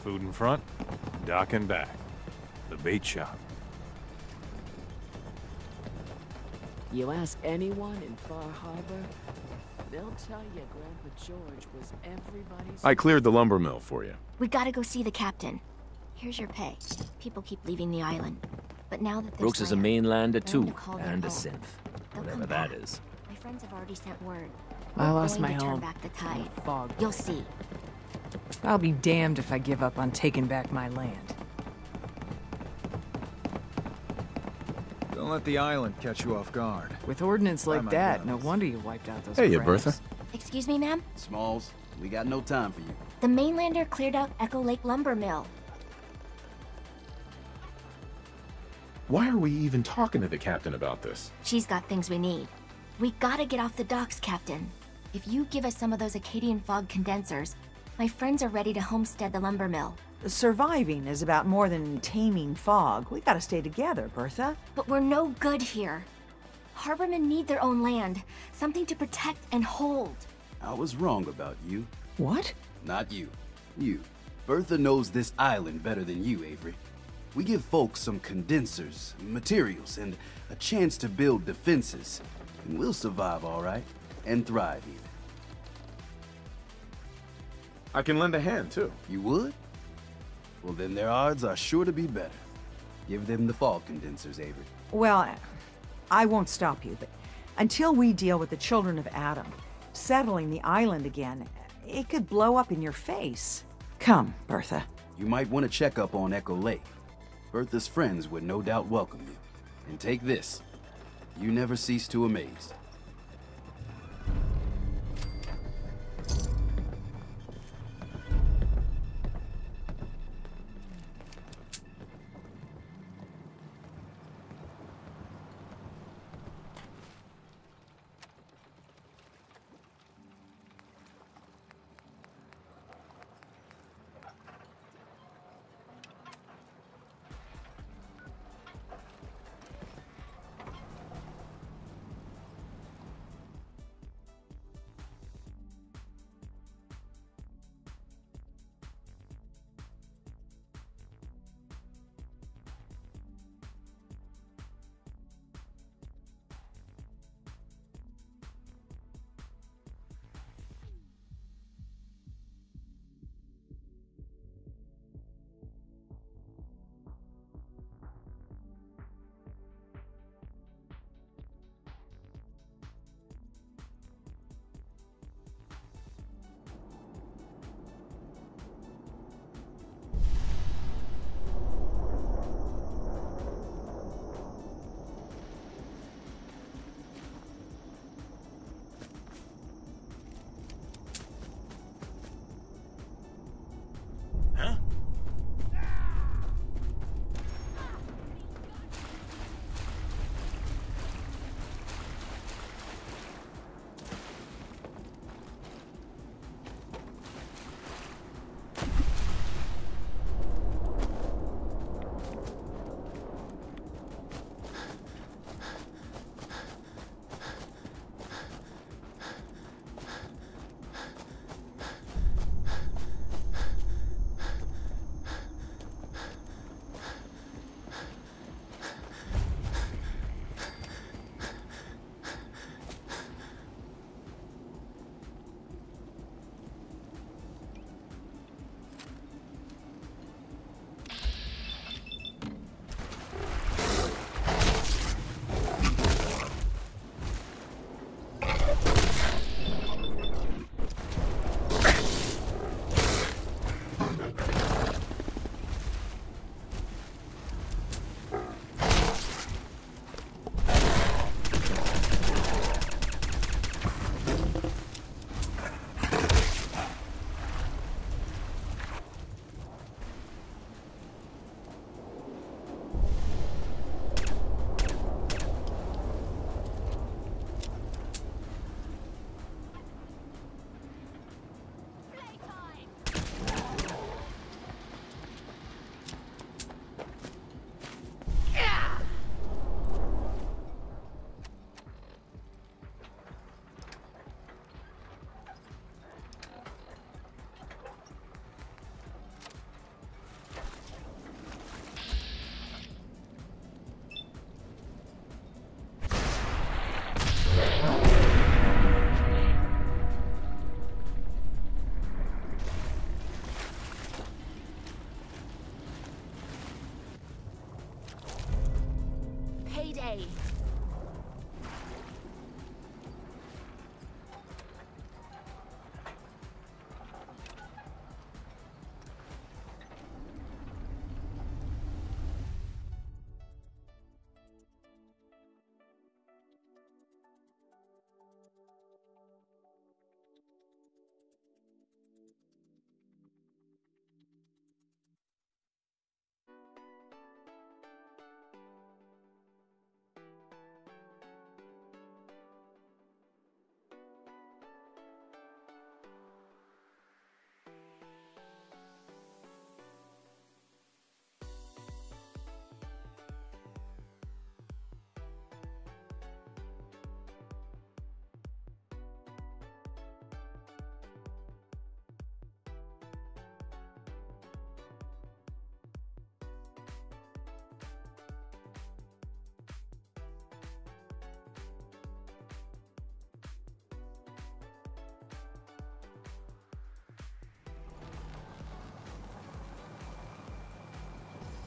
Food in front, dock in back. The bait shop. You ask anyone in Far Harbor, they'll tell you Grandpa George was everybody's... I cleared the lumber mill for you. We gotta go see the captain. Here's your pay. People keep leaving the island. But now that there's Brooks is a land, mainlander I'm too, gonna call their and a home. synth. They'll Whatever come that back. is. My friends have already sent word. I We're lost going my to turn home. back the tide. Fog. You'll see. I'll be damned if I give up on taking back my land. Don't let the island catch you off guard. With ordnance like my that, guns. no wonder you wiped out those Hey, you crabs. Bertha. Excuse me, ma'am? Smalls, we got no time for you. The mainlander cleared out Echo Lake Lumber Mill. Why are we even talking to the captain about this? She's got things we need. We gotta get off the docks, Captain. If you give us some of those Acadian fog condensers, my friends are ready to homestead the lumber mill. Surviving is about more than taming fog. We gotta stay together, Bertha. But we're no good here. Harbormen need their own land, something to protect and hold. I was wrong about you. What? Not you. You. Bertha knows this island better than you, Avery. We give folks some condensers, materials, and a chance to build defenses. And we'll survive all right, and thrive even. I can lend a hand, too. You would? Well, then their odds are sure to be better. Give them the fog condensers, Avery. Well, I won't stop you, but until we deal with the children of Adam, settling the island again, it could blow up in your face. Come, Bertha. You might want to check up on Echo Lake. Bertha's friends would no doubt welcome you. And take this. You never cease to amaze.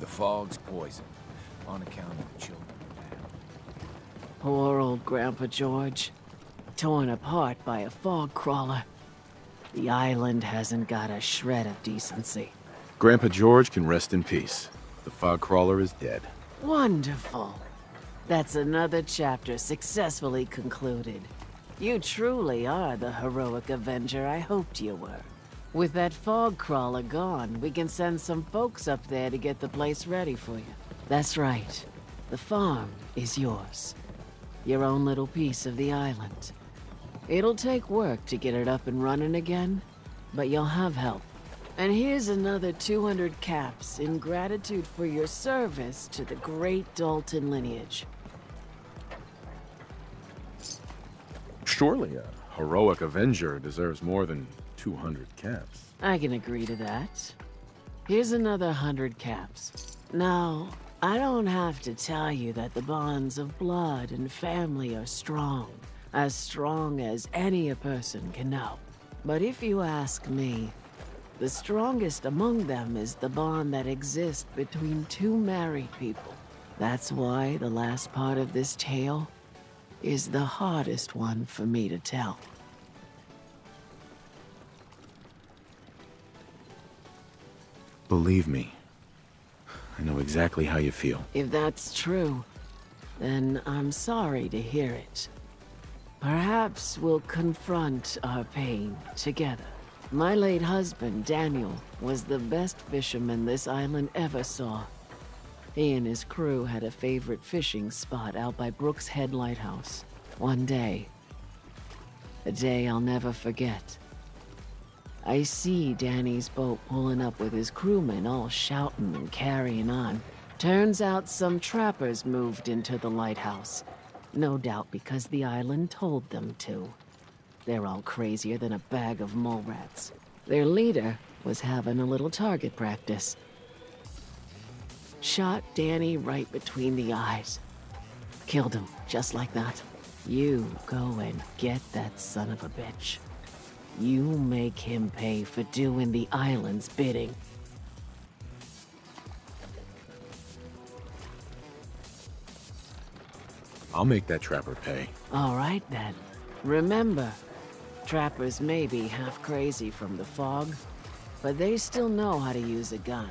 The fog's poison, on account of the children. Poor old Grandpa George. Torn apart by a fog crawler. The island hasn't got a shred of decency. Grandpa George can rest in peace. The fog crawler is dead. Wonderful. That's another chapter successfully concluded. You truly are the heroic Avenger I hoped you were. With that fog crawler gone, we can send some folks up there to get the place ready for you. That's right. The farm is yours. Your own little piece of the island. It'll take work to get it up and running again, but you'll have help. And here's another 200 caps in gratitude for your service to the great Dalton lineage. Surely a heroic Avenger deserves more than 200 caps. I can agree to that. Here's another 100 caps. Now, I don't have to tell you that the bonds of blood and family are strong. As strong as any a person can know. But if you ask me, the strongest among them is the bond that exists between two married people. That's why the last part of this tale is the hardest one for me to tell. Believe me, I know exactly how you feel. If that's true, then I'm sorry to hear it. Perhaps we'll confront our pain together. My late husband, Daniel, was the best fisherman this island ever saw. He and his crew had a favorite fishing spot out by Brooks Head Lighthouse. One day, a day I'll never forget, I see Danny's boat pulling up with his crewmen all shouting and carrying on. Turns out some trappers moved into the lighthouse. No doubt because the island told them to. They're all crazier than a bag of mole rats. Their leader was having a little target practice. Shot Danny right between the eyes. Killed him, just like that. You go and get that son of a bitch. You make him pay for doing the island's bidding. I'll make that trapper pay. All right, then. Remember, trappers may be half crazy from the fog, but they still know how to use a gun.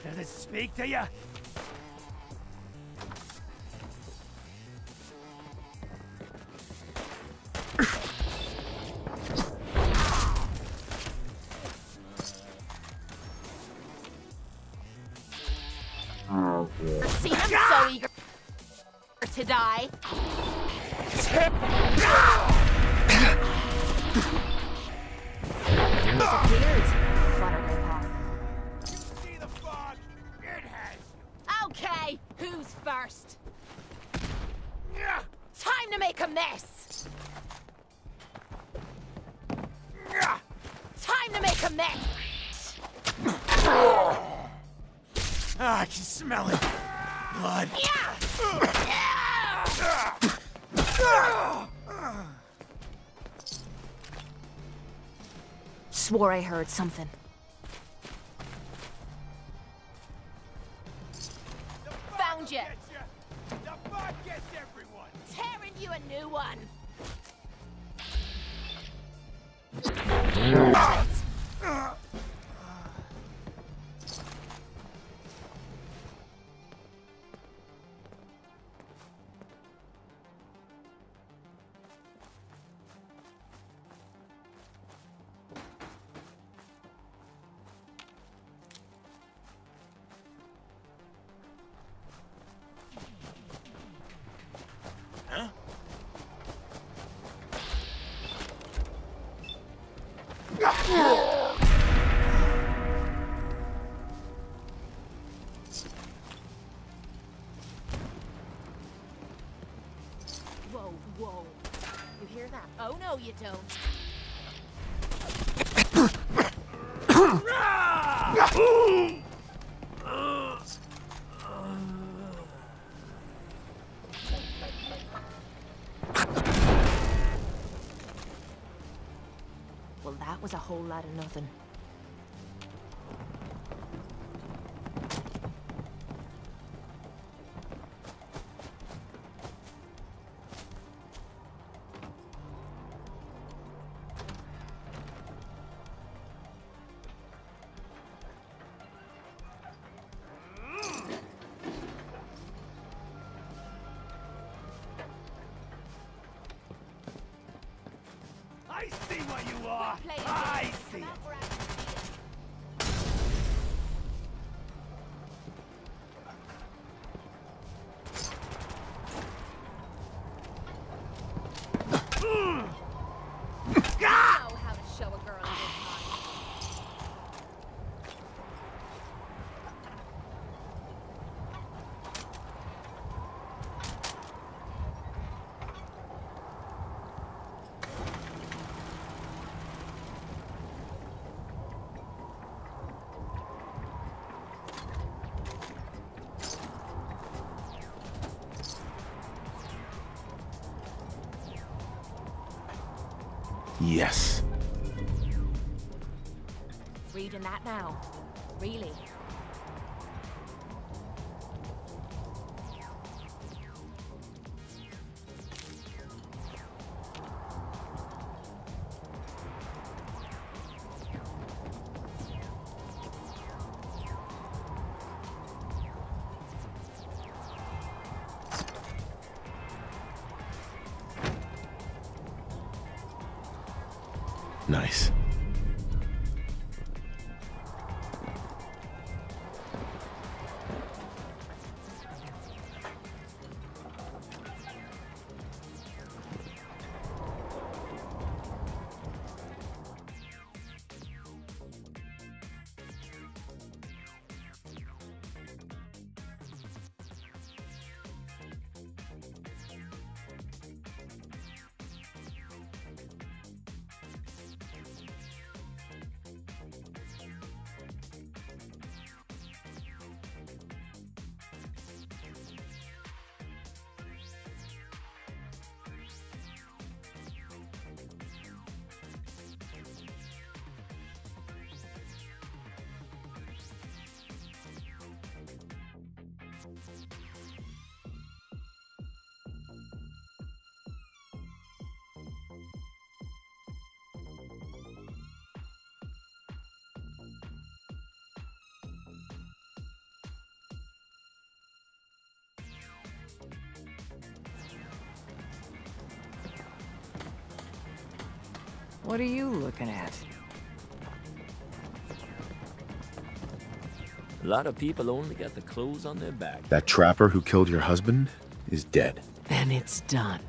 Does it speak to you? die. Disappeared. Fluttergrave. See the fog? It has. Okay, who's first? Time to make a mess. Time to make a mess. Ah, I can smell it. Blood. Swore I heard something. Found you. The fog gets everyone. Tearing you a new one. Whoa, whoa. You hear that? Oh, no, you don't. Well, that was a whole lot of nothing. I see what you are. I see it. Know how to show a girl a good time. Yes. Reading that now. Really? Nice. What are you looking at? A lot of people only got the clothes on their back. That trapper who killed your husband is dead. Then it's done.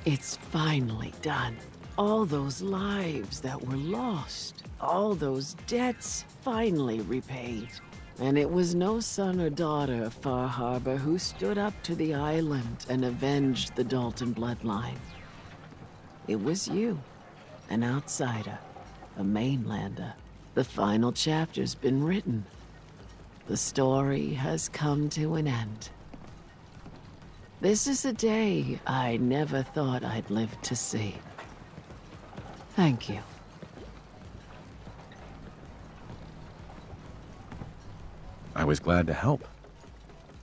It's finally done. All those lives that were lost, all those debts finally repaid. And it was no son or daughter of Far Harbor who stood up to the island and avenged the Dalton bloodline. It was you, an outsider, a mainlander. The final chapter's been written. The story has come to an end. This is a day I never thought I'd live to see. Thank you. I was glad to help.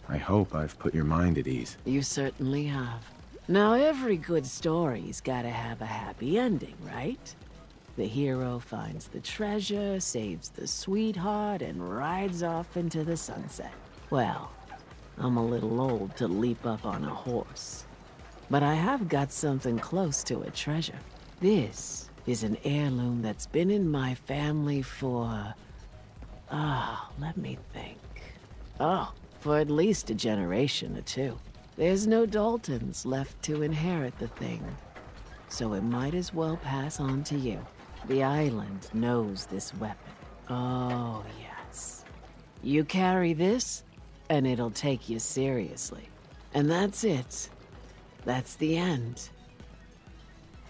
I hope I've put your mind at ease. You certainly have. Now, every good story's gotta have a happy ending, right? The hero finds the treasure, saves the sweetheart, and rides off into the sunset. Well, I'm a little old to leap up on a horse. But I have got something close to a treasure. This is an heirloom that's been in my family for... let me think. Oh, for at least a generation or two. There's no Daltons left to inherit the thing, so it might as well pass on to you. The island knows this weapon. Oh, yes. You carry this, and it'll take you seriously. And that's it. That's the end.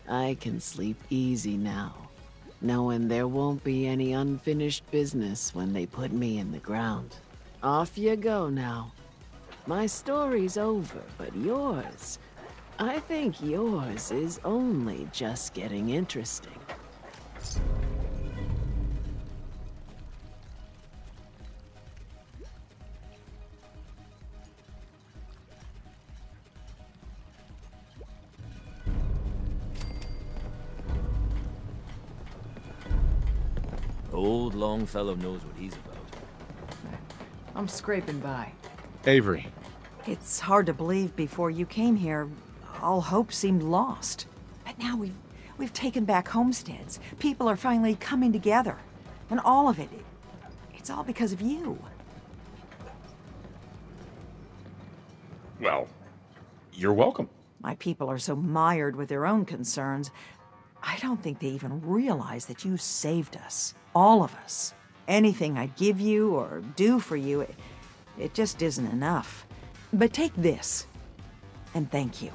I can sleep easy now, knowing there won't be any unfinished business when they put me in the ground. Off you go now. My story's over, but yours, I think yours is only just getting interesting. Old Longfellow knows what he's about. I'm scraping by. Avery. It's hard to believe before you came here, all hope seemed lost. But now we've taken back homesteads. People are finally coming together. And all of it, it's all because of you. Well, you're welcome. My people are so mired with their own concerns, I don't think they even realize that you saved us. All of us. Anything I'd give you or do for you, it just isn't enough. But take this, and thank you.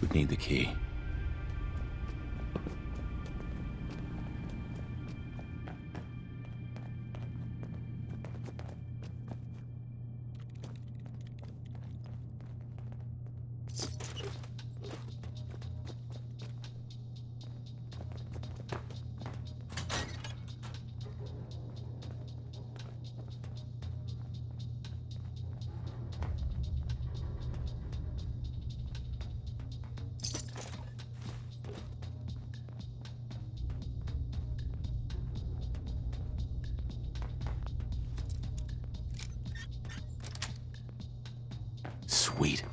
Would need the key. Sweet.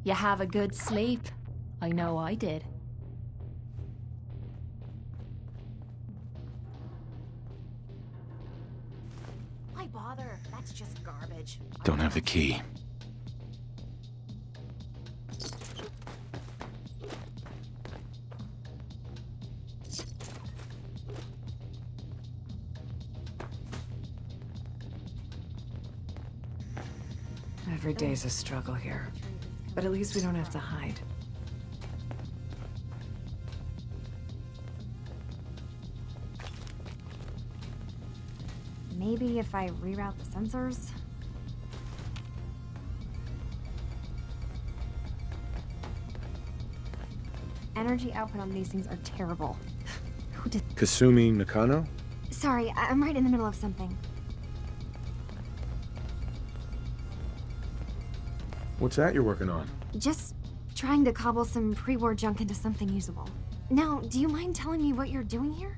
You have a good sleep? I know I did. Why bother? That's just garbage. Don't have the key. Every day's a struggle here. But at least we don't have to hide. Maybe if I reroute the sensors? Energy output on these things are terrible. Who did— Kasumi Nakano? Sorry, I'm right in the middle of something. What's that you're working on? Just trying to cobble some pre-war junk into something usable. Now, do you mind telling me what you're doing here?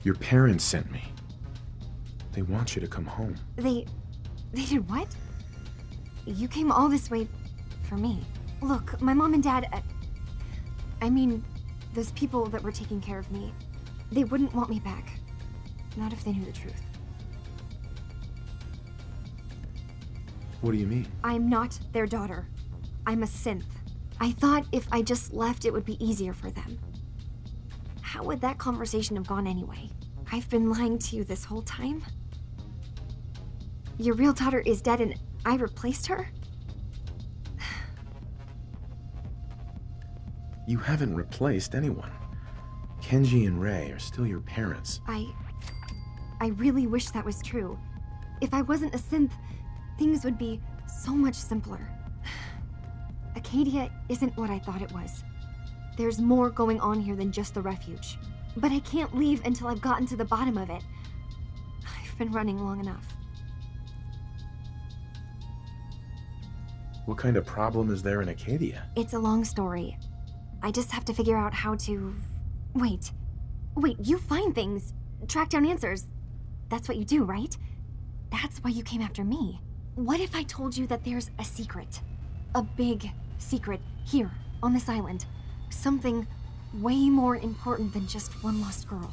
Your parents sent me. They want you to come home. They did what? You came all this way for me. Look, my mom and dad, I mean, those people that were taking care of me, they wouldn't want me back. Not if they knew the truth. What do you mean? I'm not their daughter. I'm a synth. I thought if I just left, it would be easier for them. How would that conversation have gone anyway? I've been lying to you this whole time? Your real daughter is dead and I replaced her? You haven't replaced anyone. Kenji and Rei are still your parents. I really wish that was true. If I wasn't a synth, things would be so much simpler. Acadia isn't what I thought it was. There's more going on here than just the refuge. But I can't leave until I've gotten to the bottom of it. I've been running long enough. What kind of problem is there in Acadia? It's a long story. I just have to figure out how to... Wait, you find things, track down answers. That's what you do, right? That's why you came after me. What if I told you that there's a secret? A big secret here, on this island. Something way more important than just one lost girl.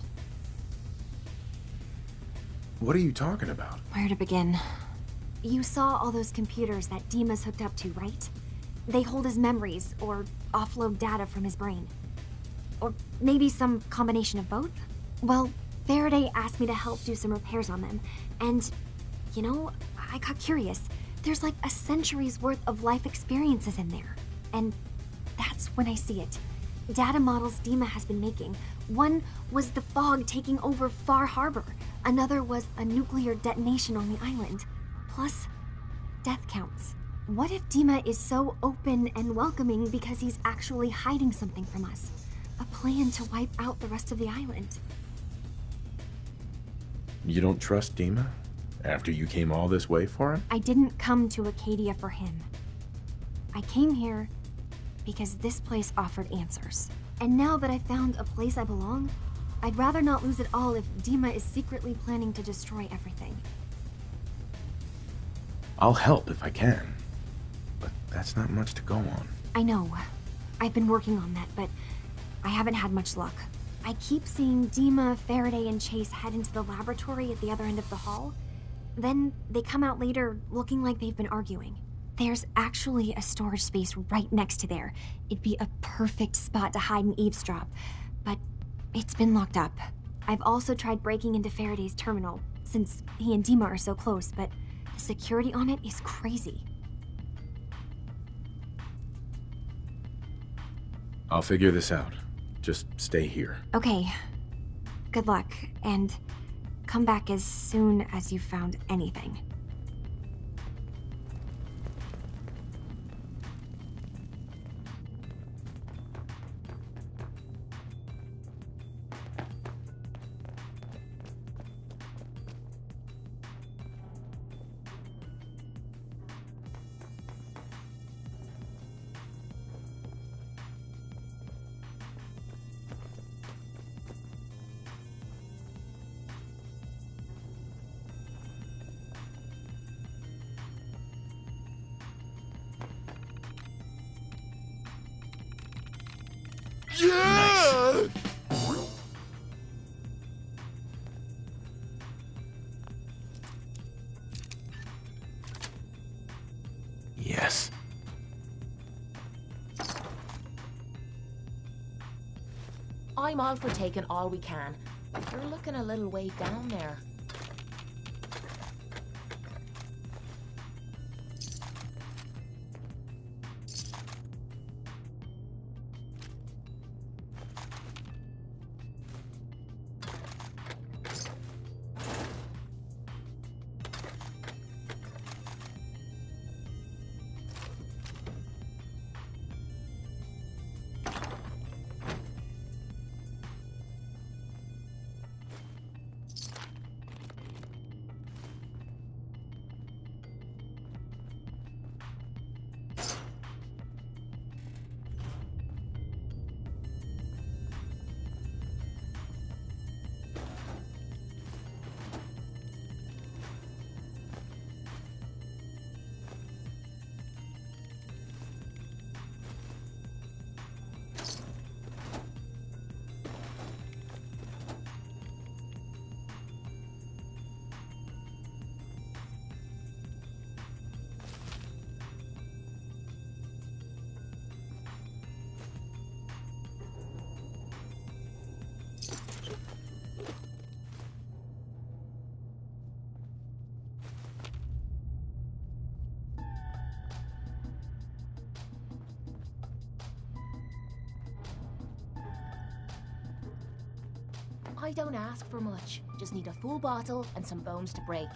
What are you talking about? Where to begin? You saw all those computers that Dima's hooked up to, right? They hold his memories, or offload data from his brain. Or maybe some combination of both? Well, Faraday asked me to help do some repairs on them, and, you know, I got curious. There's like a century's worth of life experiences in there. And that's when I see it. Data models Dima has been making. One was the fog taking over Far Harbor. Another was a nuclear detonation on the island. Plus, death counts. What if Dima is so open and welcoming because he's actually hiding something from us? A plan to wipe out the rest of the island. You don't trust Dima? After you came all this way for him? I didn't come to Acadia for him. I came here because this place offered answers. And now that I found a place I belong, I'd rather not lose it all if Dima is secretly planning to destroy everything. I'll help if I can. But that's not much to go on. I know. I've been working on that, but I haven't had much luck. I keep seeing Dima, Faraday, and Chase head into the laboratory at the other end of the hall. Then they come out later looking like they've been arguing. There's actually a storage space right next to there. It'd be a perfect spot to hide and eavesdrop, but it's been locked up. I've also tried breaking into Faraday's terminal, since he and Dima are so close, but the security on it is crazy. I'll figure this out. Just stay here. Okay. Good luck, and come back as soon as you've found anything. Yeah! Yes. I'm all for taking all we can, but you're looking a little way down there. I don't ask for much. Just need a full bottle and some bones to break.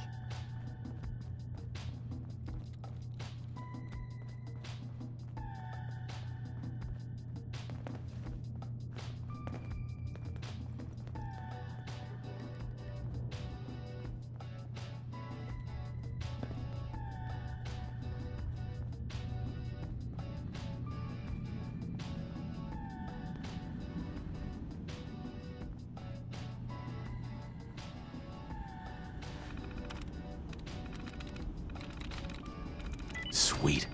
Sweet.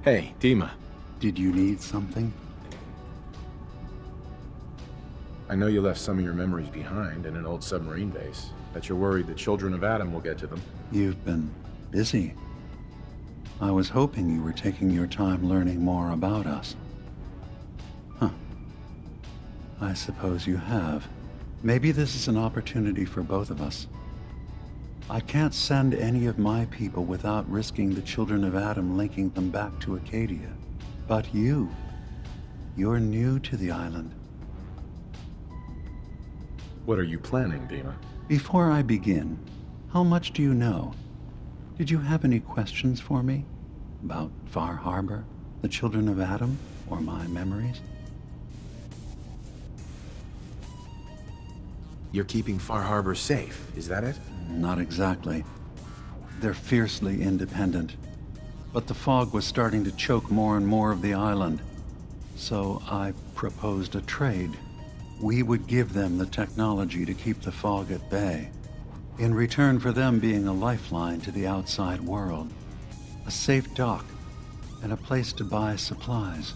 Hey, Dima. Did you need something? I know you left some of your memories behind in an old submarine base. Bet you're worried the children of Adam will get to them. You've been busy. I was hoping you were taking your time learning more about us. Huh. I suppose you have. Maybe this is an opportunity for both of us. I can't send any of my people without risking the children of Adam linking them back to Acadia. But you're new to the island. What are you planning, Dima? Before I begin, how much do you know? Did you have any questions for me? About Far Harbor, the children of Adam, or my memories? You're keeping Far Harbor safe, is that it? Not exactly. They're fiercely independent. But the fog was starting to choke more and more of the island. So I proposed a trade. We would give them the technology to keep the fog at bay, in return for them being a lifeline to the outside world, a safe dock, and a place to buy supplies.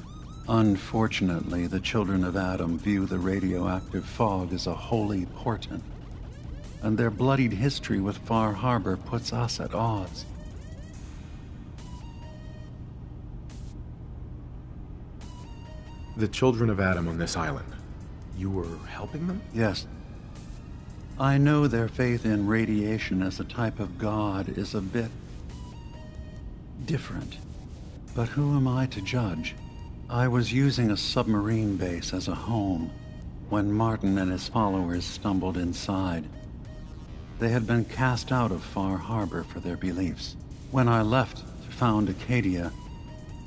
Unfortunately, the children of Adam view the radioactive fog as a holy portent, and their bloodied history with Far Harbor puts us at odds. The children of Adam on this island. You were helping them? Yes. I know their faith in radiation as a type of god is a bit different. But who am I to judge? I was using a submarine base as a home when Martin and his followers stumbled inside. They had been cast out of Far Harbor for their beliefs. When I left to found Acadia,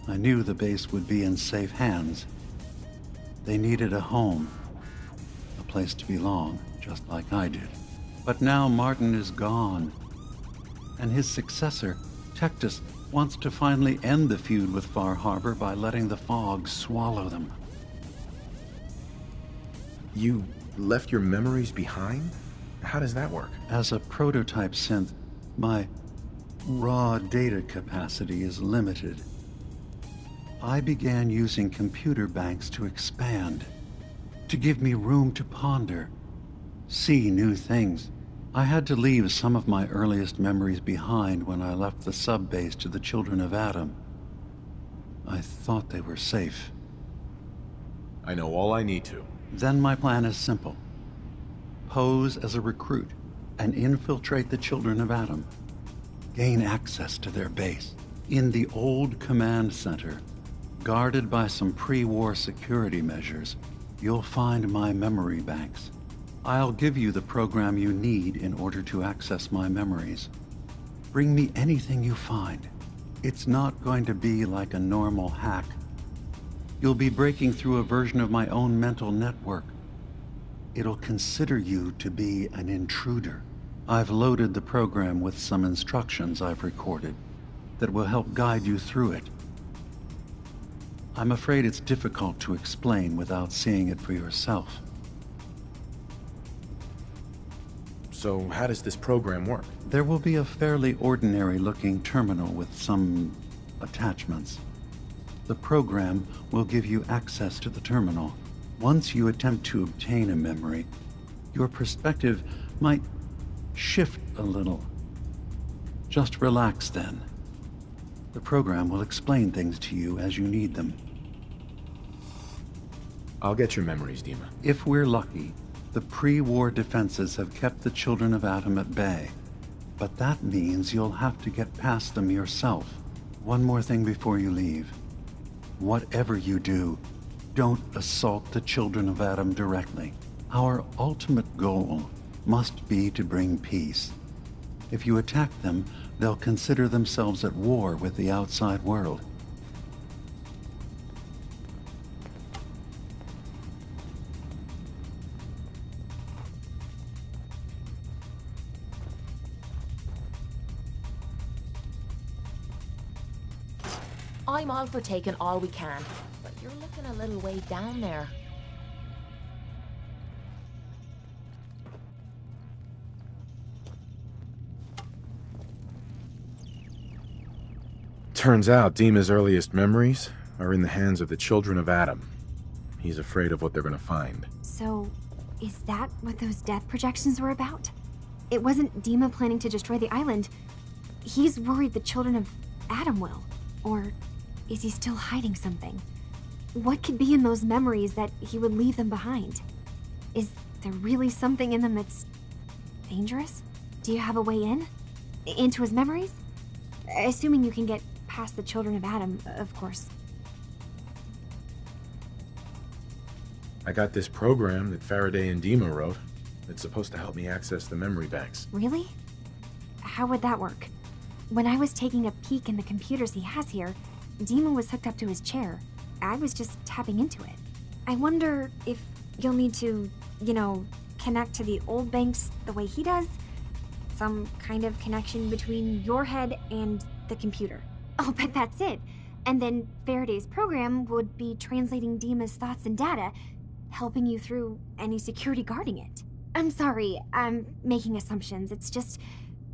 I knew the base would be in safe hands. They needed a home, a place to belong, just like I did. But now Martin is gone, and his successor, Tectus, wants to finally end the feud with Far Harbor by letting the fog swallow them. You left your memories behind? How does that work? As a prototype synth, my raw data capacity is limited. I began using computer banks to expand, to give me room to ponder, see new things. I had to leave some of my earliest memories behind when I left the sub-base to the children of Adam. I thought they were safe. I know all I need to. Then my plan is simple. Pose as a recruit and infiltrate the children of Adam. Gain access to their base. In the old command center, guarded by some pre-war security measures, you'll find my memory banks. I'll give you the program you need in order to access my memories. Bring me anything you find. It's not going to be like a normal hack. You'll be breaking through a version of my own mental network. It'll consider you to be an intruder. I've loaded the program with some instructions I've recorded that will help guide you through it. I'm afraid it's difficult to explain without seeing it for yourself. So how does this program work? There will be a fairly ordinary-looking terminal with some attachments. The program will give you access to the terminal. Once you attempt to obtain a memory, your perspective might shift a little. Just relax then. The program will explain things to you as you need them. I'll get your memories, Dima. If we're lucky, the pre-war defenses have kept the children of Adam at bay. But that means you'll have to get past them yourself. One more thing before you leave. Whatever you do, don't assault the children of Adam directly. Our ultimate goal must be to bring peace. If you attack them, they'll consider themselves at war with the outside world. I'm all for taking all we can, but you're looking a little way down there. Turns out Dima's earliest memories are in the hands of the children of Adam. He's afraid of what they're gonna find. So, is that what those death projections were about? It wasn't Dima planning to destroy the island. He's worried the children of Adam will. Or is he still hiding something? What could be in those memories that he would leave them behind? Is there really something in them that's dangerous? Do you have a way in? Into his memories? Assuming you can get past the children of Adam, of course. I got this program that Faraday and Dima wrote. It's supposed to help me access the memory banks. Really? How would that work? When I was taking a peek in the computers he has here, Dima was hooked up to his chair. I was just tapping into it. I wonder if you'll need to, connect to the old banks the way he does? Some kind of connection between your head and the computer. I'll bet that's it. And then Faraday's program would be translating Dima's thoughts and data, helping you through any security guarding it. I'm sorry, I'm making assumptions. It's just,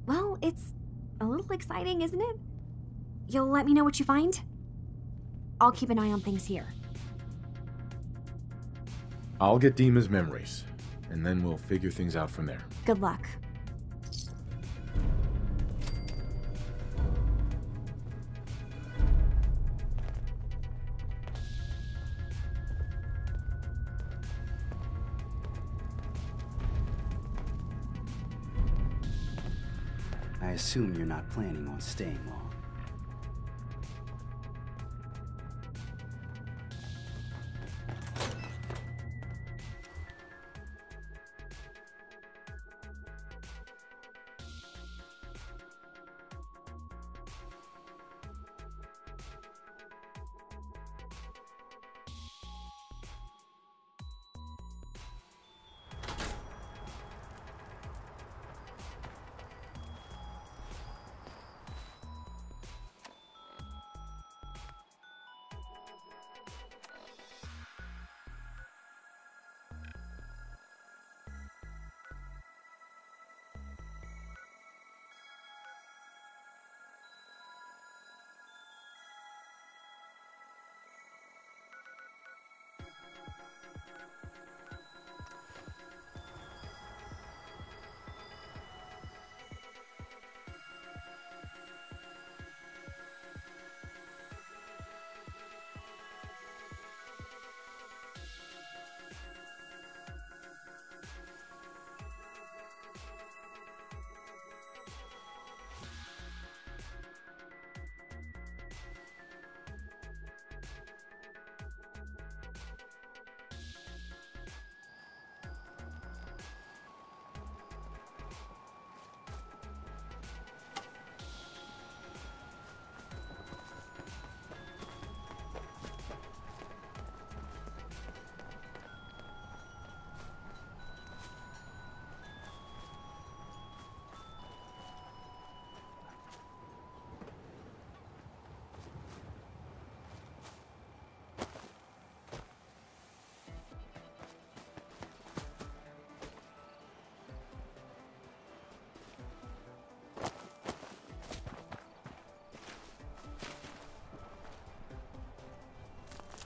well, it's a little exciting, isn't it? You'll let me know what you find? I'll keep an eye on things here. I'll get Dima's memories, and then we'll figure things out from there. Good luck. I assume you're not planning on staying long.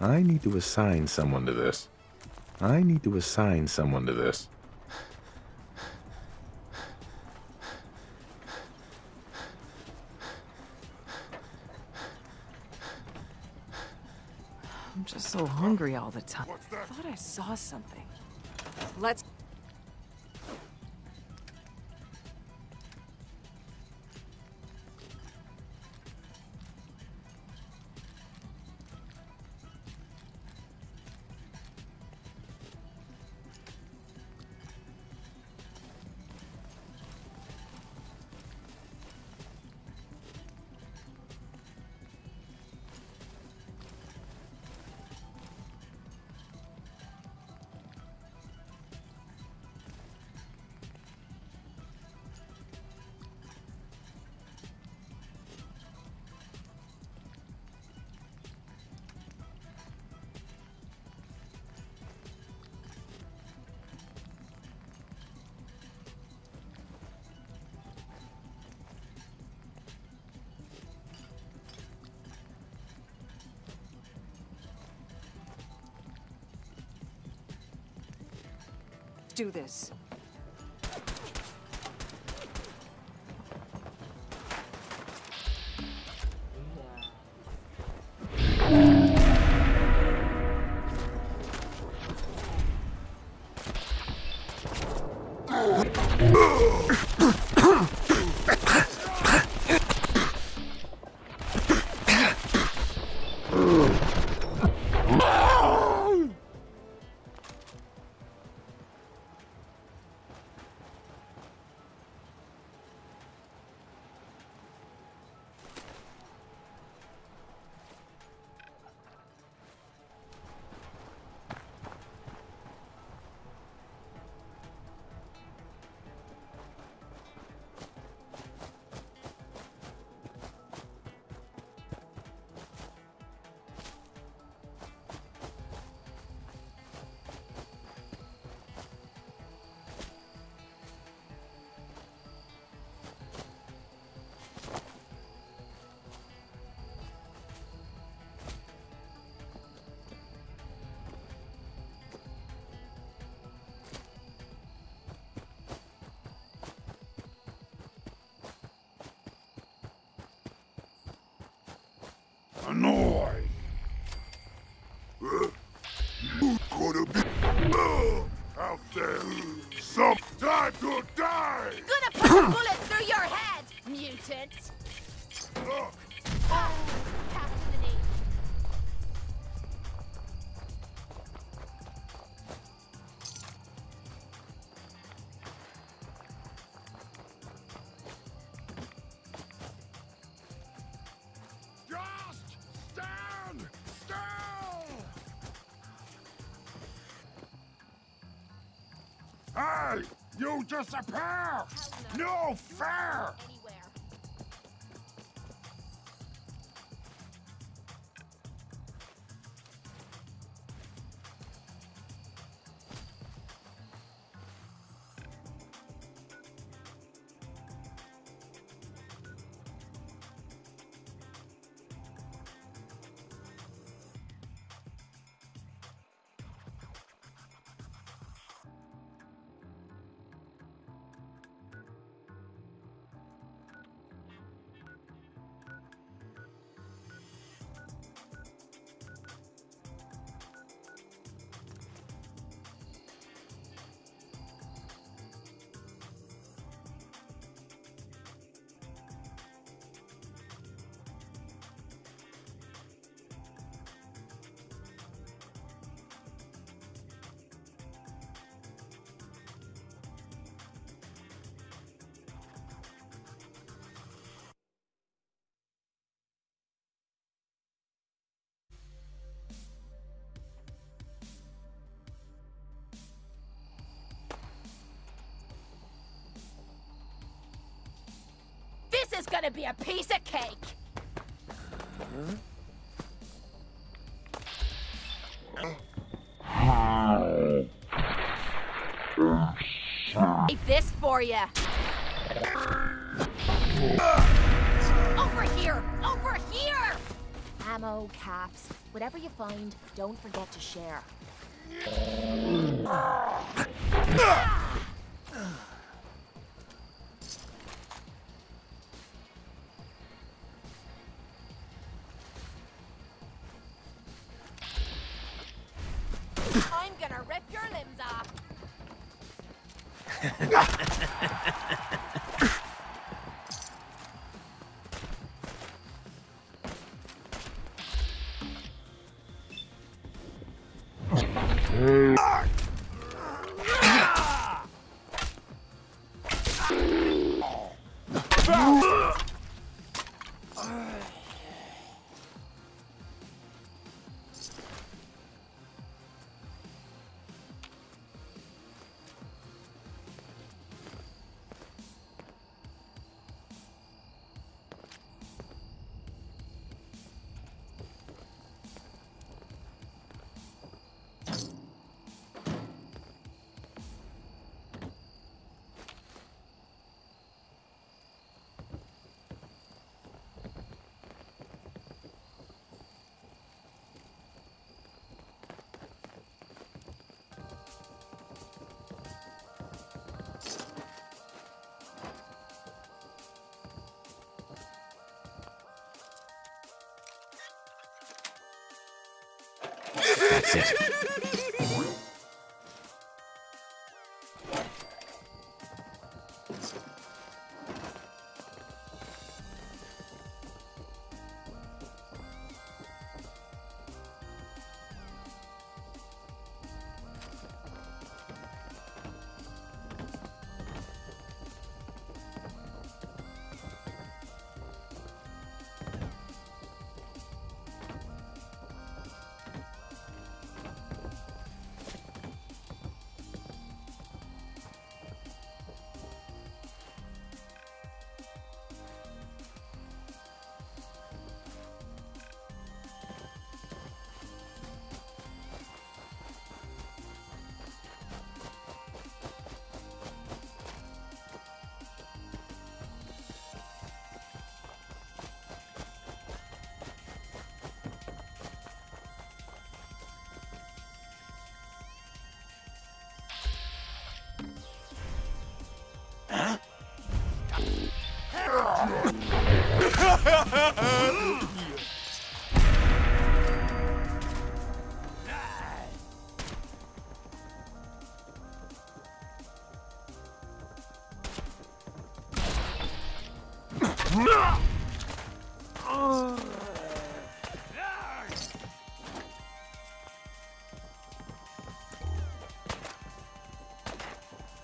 I need to assign someone to this. I'm just so hungry all the time. I thought I saw something. Let's... Let's do this. Annoy! Who's gonna be out there? Some time to die! Gonna put a bullet through your head, mutant! Captain the Navy. Just stand still! Hey! You disappear! No fair! This is gonna be a piece of cake! Save this for you! Over here! Over here! Ammo, caps, whatever you find, don't forget to share. I'm gonna rip your limbs off! That's it.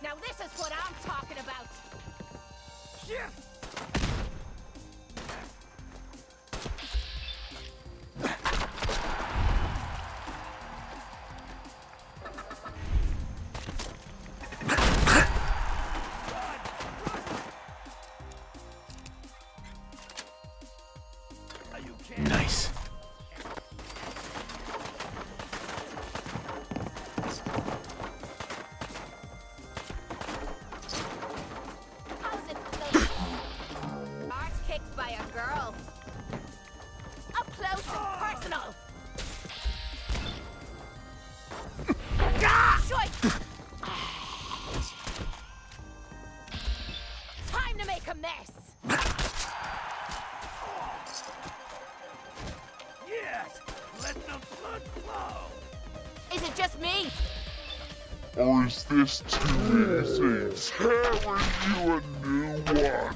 Now this is what I'm talking about. Nice. How's it feel? Arse kicked by a girl. Up close and personal. Shoit! Time to make a mess. Yes! Let the blood flow! Is it just me? Or is this too easy? Tearing you a new one.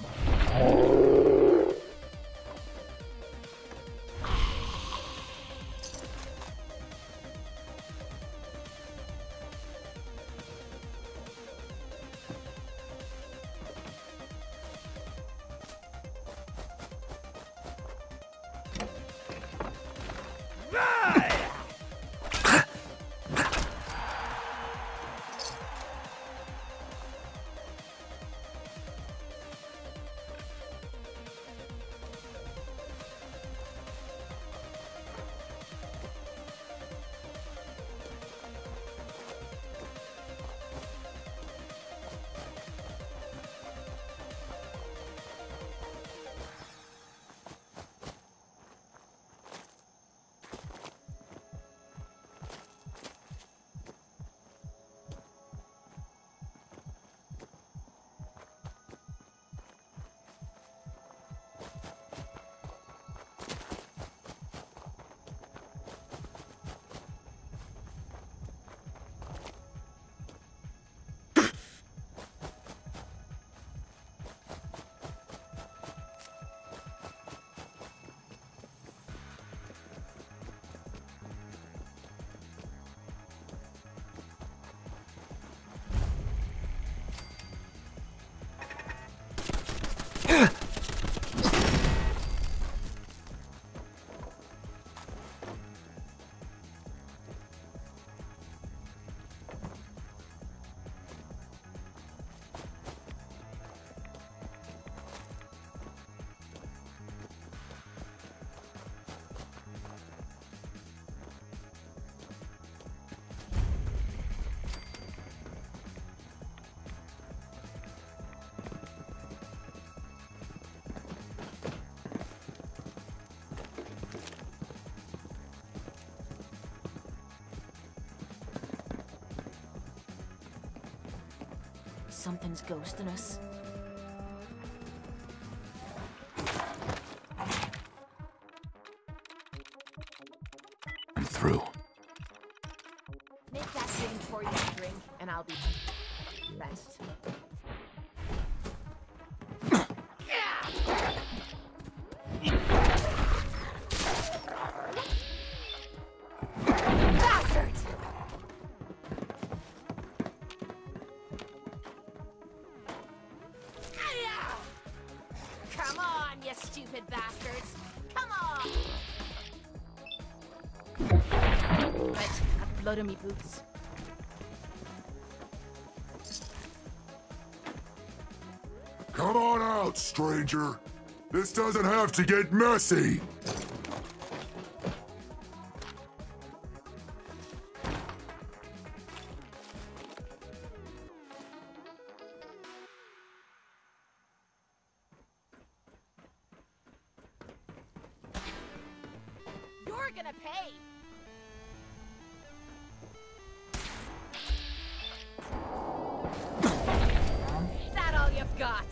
Something's ghosting us. I'm through. I'll be best. Bastard! Come on, you stupid bastards! Come on! Right, got blood on me boots. Come on out, stranger. This doesn't have to get messy. You're gonna pay! That all you've got?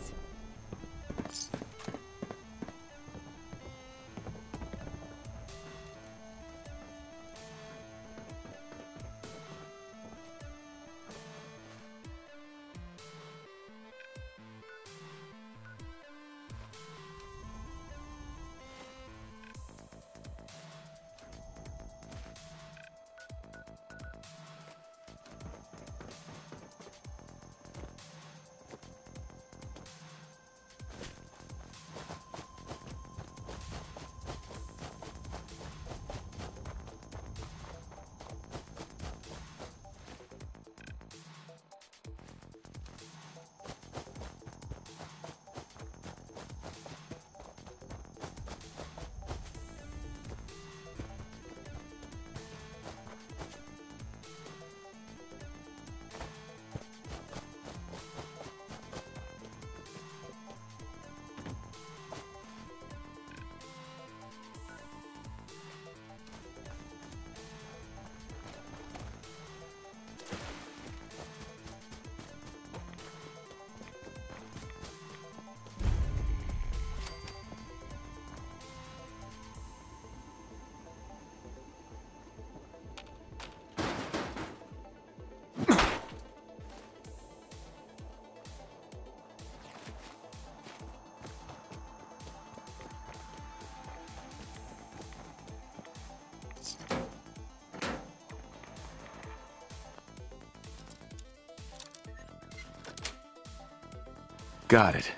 Got it.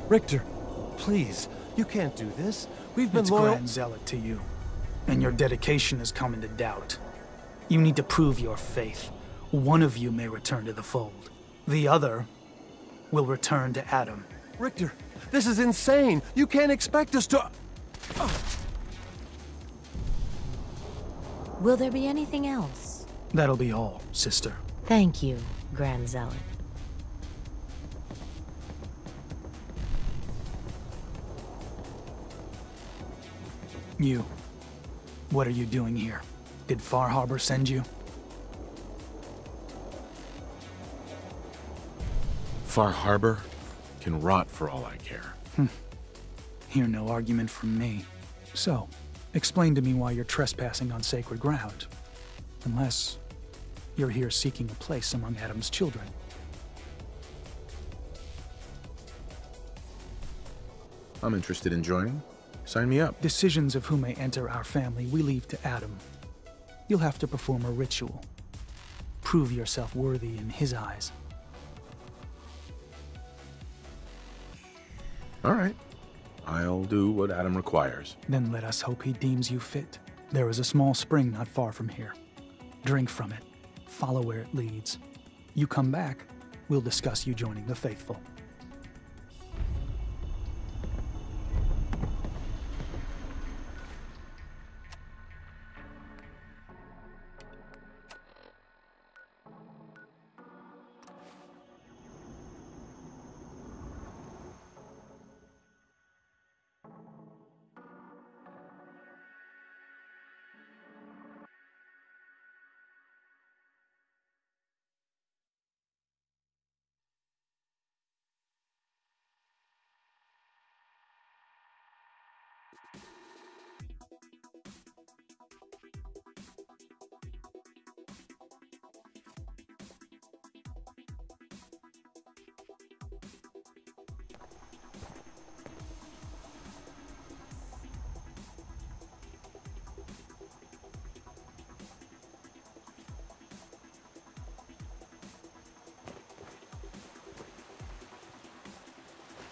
Richter, please, you can't do this. We've been It's loyal. Grand Zealot to you, and your dedication has come into doubt. You need to prove your faith. One of you may return to the fold. The other will return to Adam. Richter, this is insane. You can't expect us to... Will there be anything else? That'll be all, sister. Thank you, Grand Zealot. You. What are you doing here? Did Far Harbor send you? Far Harbor can rot for all I care. Hear no argument from me. So, explain to me why you're trespassing on sacred ground. Unless you're here seeking a place among Adam's children. I'm interested in joining. Sign me up. Decisions of who may enter our family we leave to Adam. You'll have to perform a ritual. Prove yourself worthy in his eyes. All right. I'll do what Adam requires. Then let us hope he deems you fit. There is a small spring not far from here. Drink from it. Follow where it leads. You come back, we'll discuss you joining the faithful.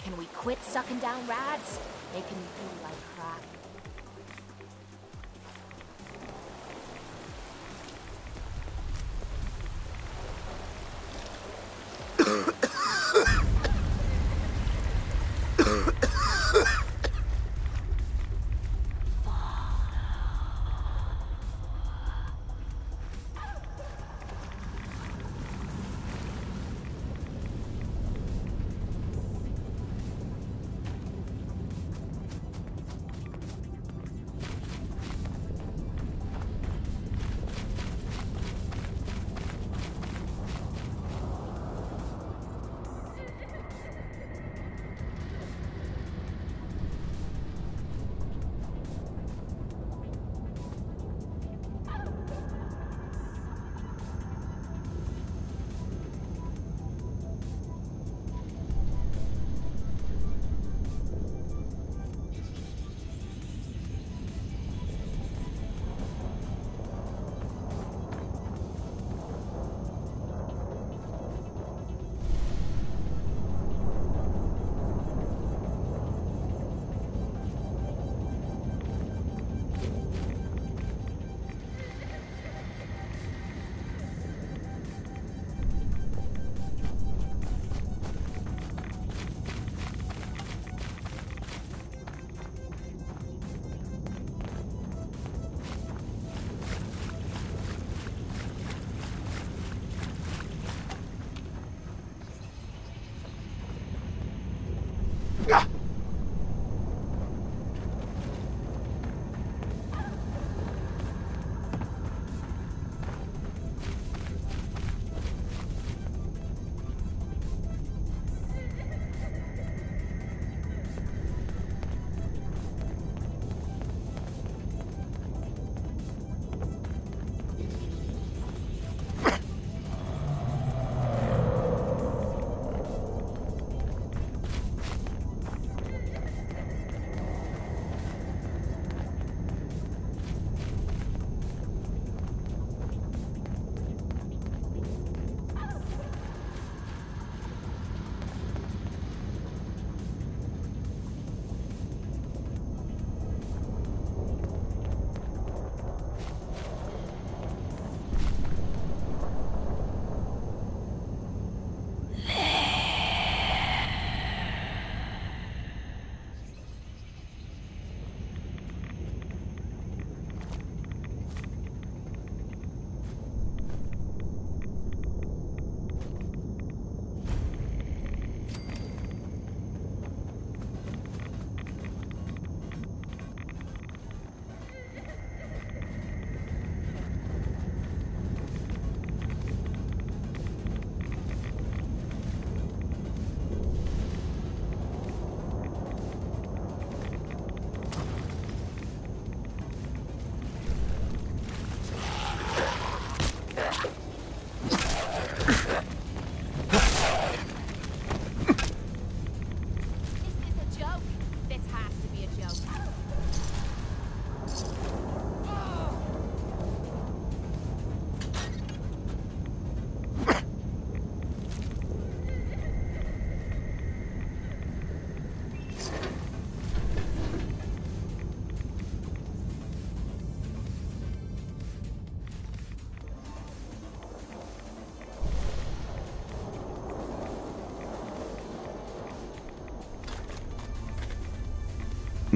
Can we quit sucking down rats? Making me feel like crap.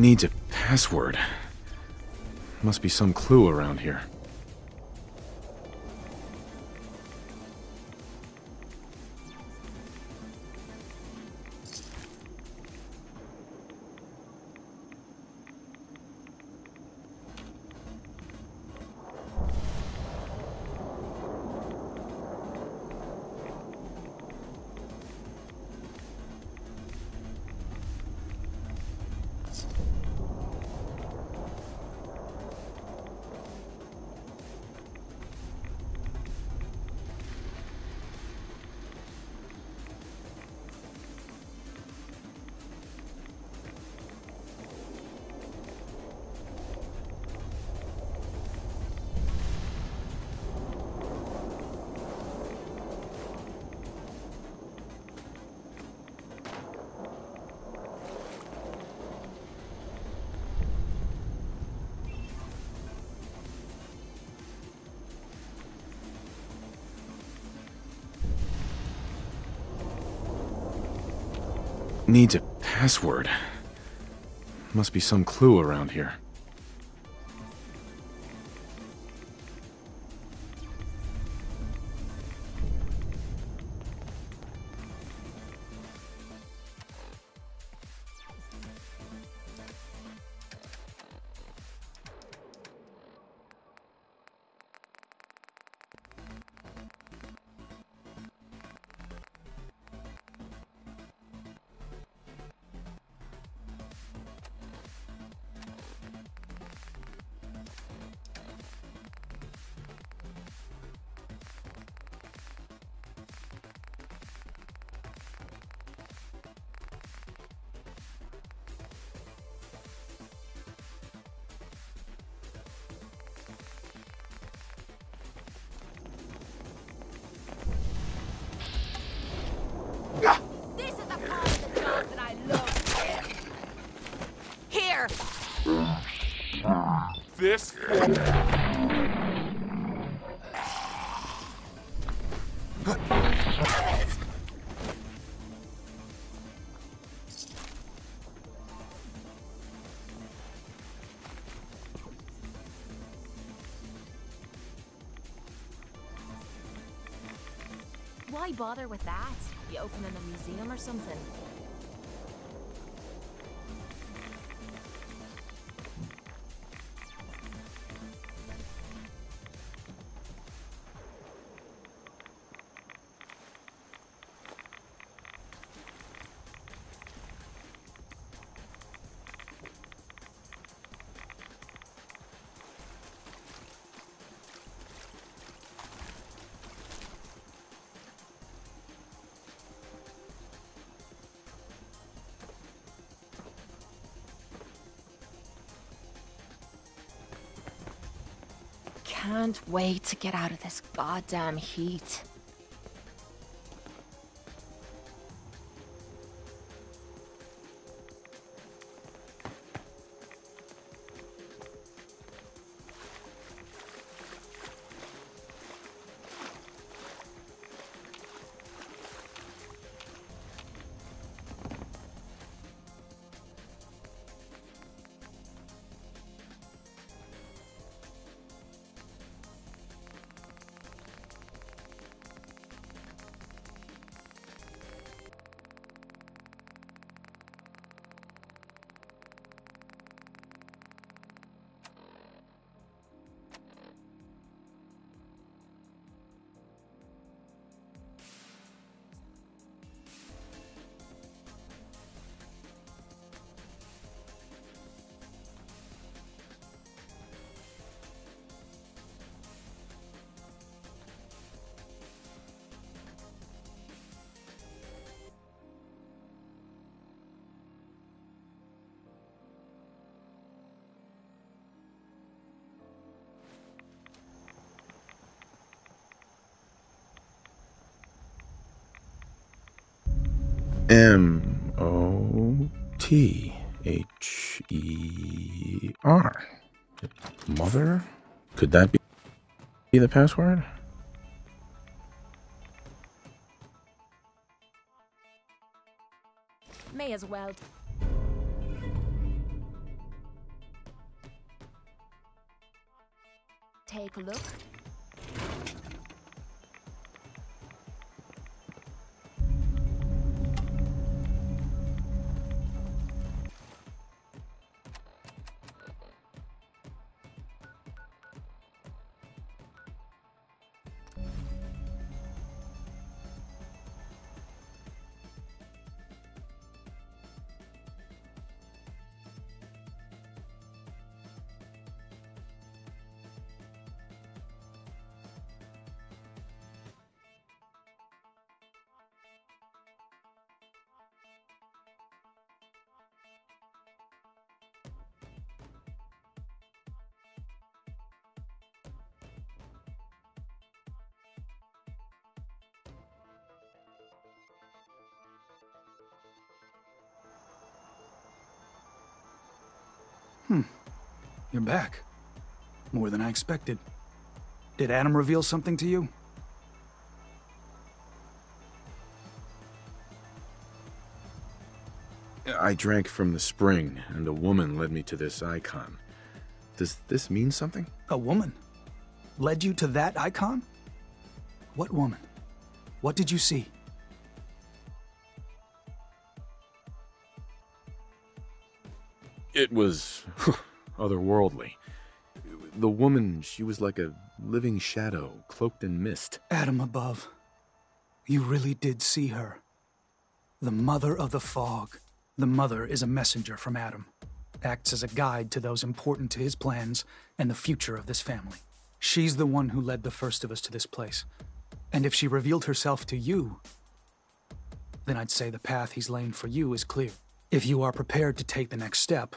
Needs a password. Must be some clue around here. Needs a password. Must be some clue around here. This is the part of the job that I love. Here. This Why bother with that? You opening a museum or something? Can't wait to get out of this goddamn heat. M-O-T-H-E-R. Mother? Could that be the password? May as well. take a look? You're back. More than I expected. Did Adam reveal something to you? I drank from the spring, and a woman led me to this icon. Does this mean something? A woman? Led you to that icon? What woman? What did you see? It was otherworldly. The woman, she was like a living shadow, cloaked in mist. Adam above. You really did see her. The Mother of the Fog. The Mother is a messenger from Adam. Acts as a guide to those important to his plans and the future of this family. She's the one who led the first of us to this place. And if she revealed herself to you, then I'd say the path he's laying for you is clear. If you are prepared to take the next step,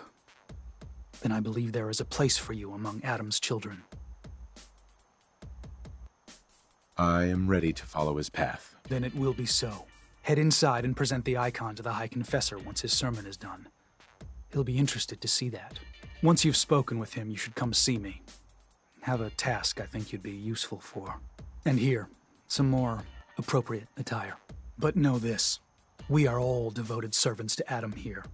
then I believe there is a place for you among Adam's children. I am ready to follow his path. Then it will be so. Head inside and present the icon to the High Confessor once his sermon is done. He'll be interested to see that. Once you've spoken with him, you should come see me. Have a task I think you'd be useful for. And here, some more appropriate attire. But know this, we are all devoted servants to Adam here.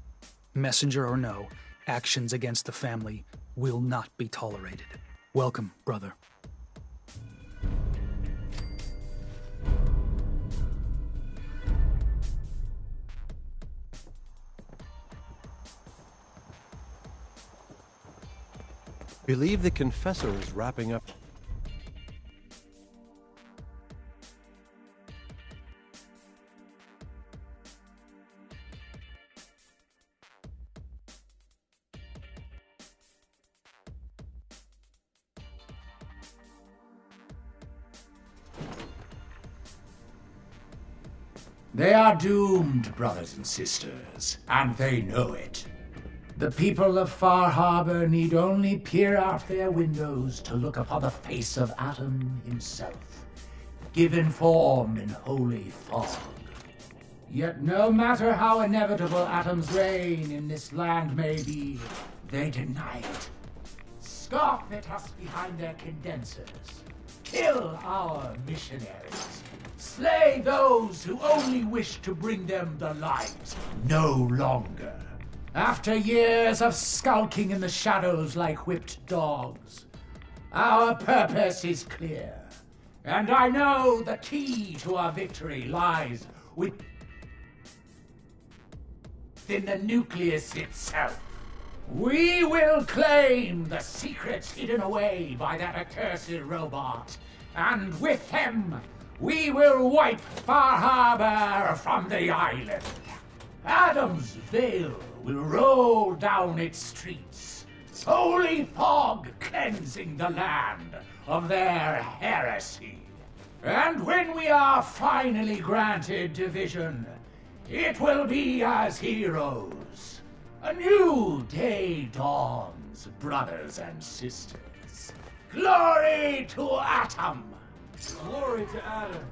Messenger or no, actions against the family will not be tolerated. Welcome, brother. Believe the Confessor is wrapping up. They are doomed, brothers and sisters, and they know it. The people of Far Harbor need only peer out their windows to look upon the face of Adam himself, given form in holy fog. Yet no matter how inevitable Adam's reign in this land may be, they deny it. Scoff at us behind their condensers. Kill our missionaries. Slay those who only wish to bring them the light no longer. After years of skulking in the shadows like whipped dogs, our purpose is clear. And I know the key to our victory lies within the nucleus itself. We will claim the secrets hidden away by that accursed robot, and with them, we will wipe Far Harbor from the island. Adam's veil will roll down its streets, holy fog cleansing the land of their heresy. And when we are finally granted division, it will be as heroes. A new day dawns, brothers and sisters. Glory to Atom! Glory to Adam!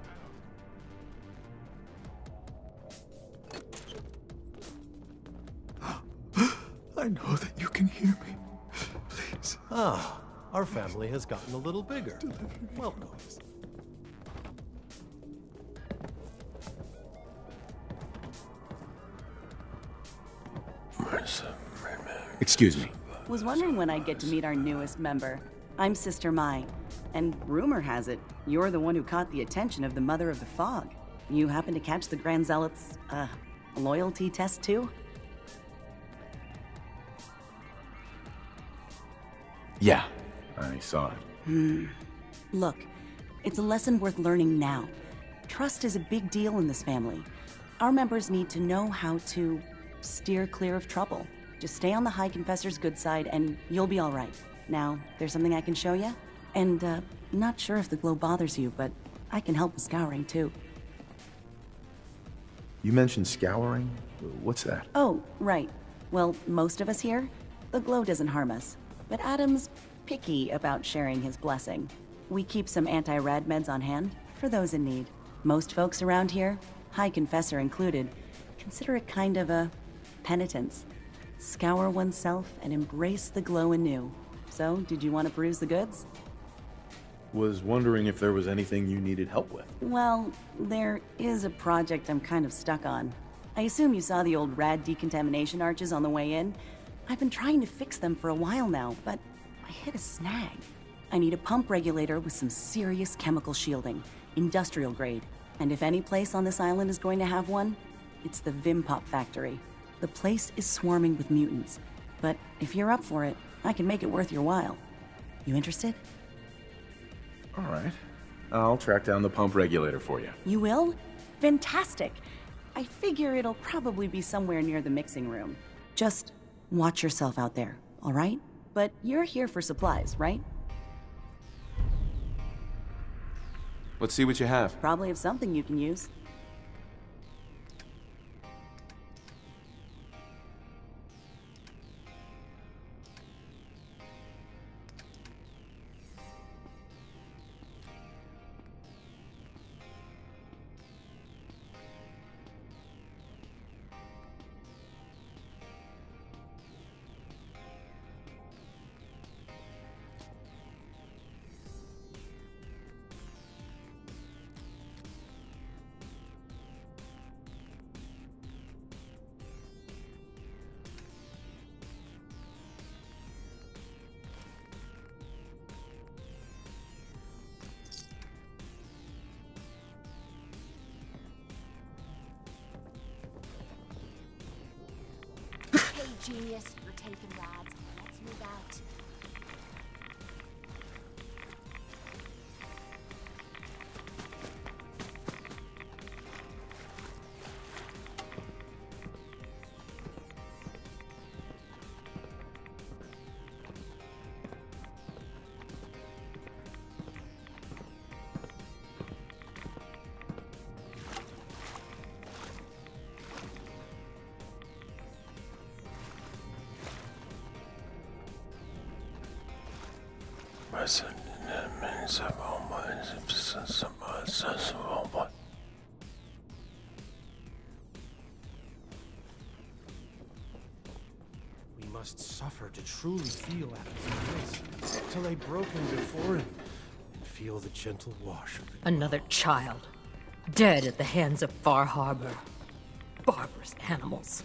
I know that you can hear me. Please. Ah, our family has gotten a little bigger. Welcome. Excuse me. Was wondering when I'd get to meet our newest member. I'm Sister Mai. And rumor has it, you're the one who caught the attention of the Mother of the Fog. You happen to catch the Grand Zealot's, loyalty test too? Yeah, I saw it. Look, it's a lesson worth learning now. Trust is a big deal in this family. Our members need to know how to steer clear of trouble. Just stay on the High Confessor's good side and you'll be all right. Now, there's something I can show you? And, not sure if the glow bothers you, but I can help with scouring too. You mentioned scouring? What's that? Oh, right. Well, most of us here, the glow doesn't harm us. But Adam's picky about sharing his blessing. We keep some anti-rad meds on hand for those in need. Most folks around here, High Confessor included, consider it kind of a penitence. Scour oneself and embrace the glow anew. So, did you want to peruse the goods? Was wondering if there was anything you needed help with. Well, there is a project I'm kind of stuck on. I assume you saw the old rad decontamination arches on the way in. I've been trying to fix them for a while now, but I hit a snag. I need a pump regulator with some serious chemical shielding, industrial grade. And if any place on this island is going to have one, it's the Vimpop factory. The place is swarming with mutants. But if you're up for it, I can make it worth your while. You interested? All right. I'll track down the pump regulator for you. You will? Fantastic. I figure it'll probably be somewhere near the mixing room. Just watch yourself out there, all right? But you're here for supplies, right? Let's see what you have. Probably have something you can use. Genius, you're taking lads. Let's move out. We must suffer to truly feel Adam's embrace, till they broken before him, and feel the gentle wash of the Another child, dead at the hands of Far Harbor. Barbarous animals.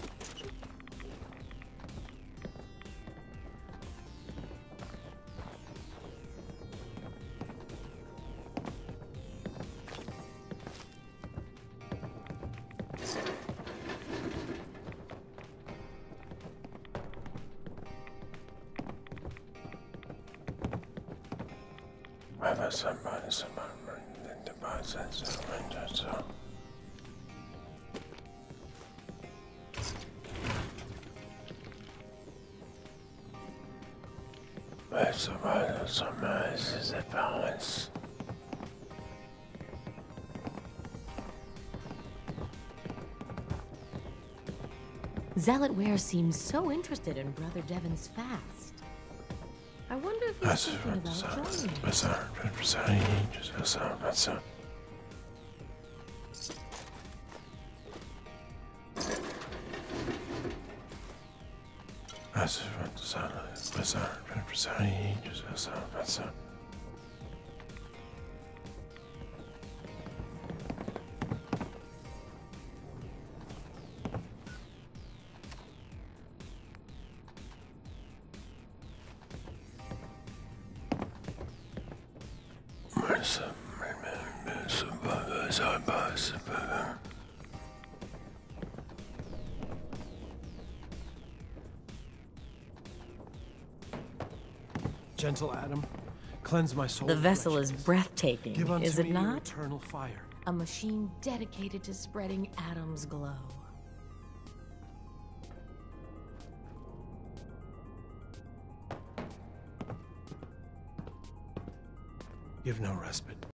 Zealot Ware seems so interested in Brother Devon's fast. I wonder if he's thinking about joining. Gentle Adam, cleanse my soul. The vessel is breathtaking, Give unto is it me your not? eternal fire. A machine dedicated to spreading Adam's glow. Give no respite.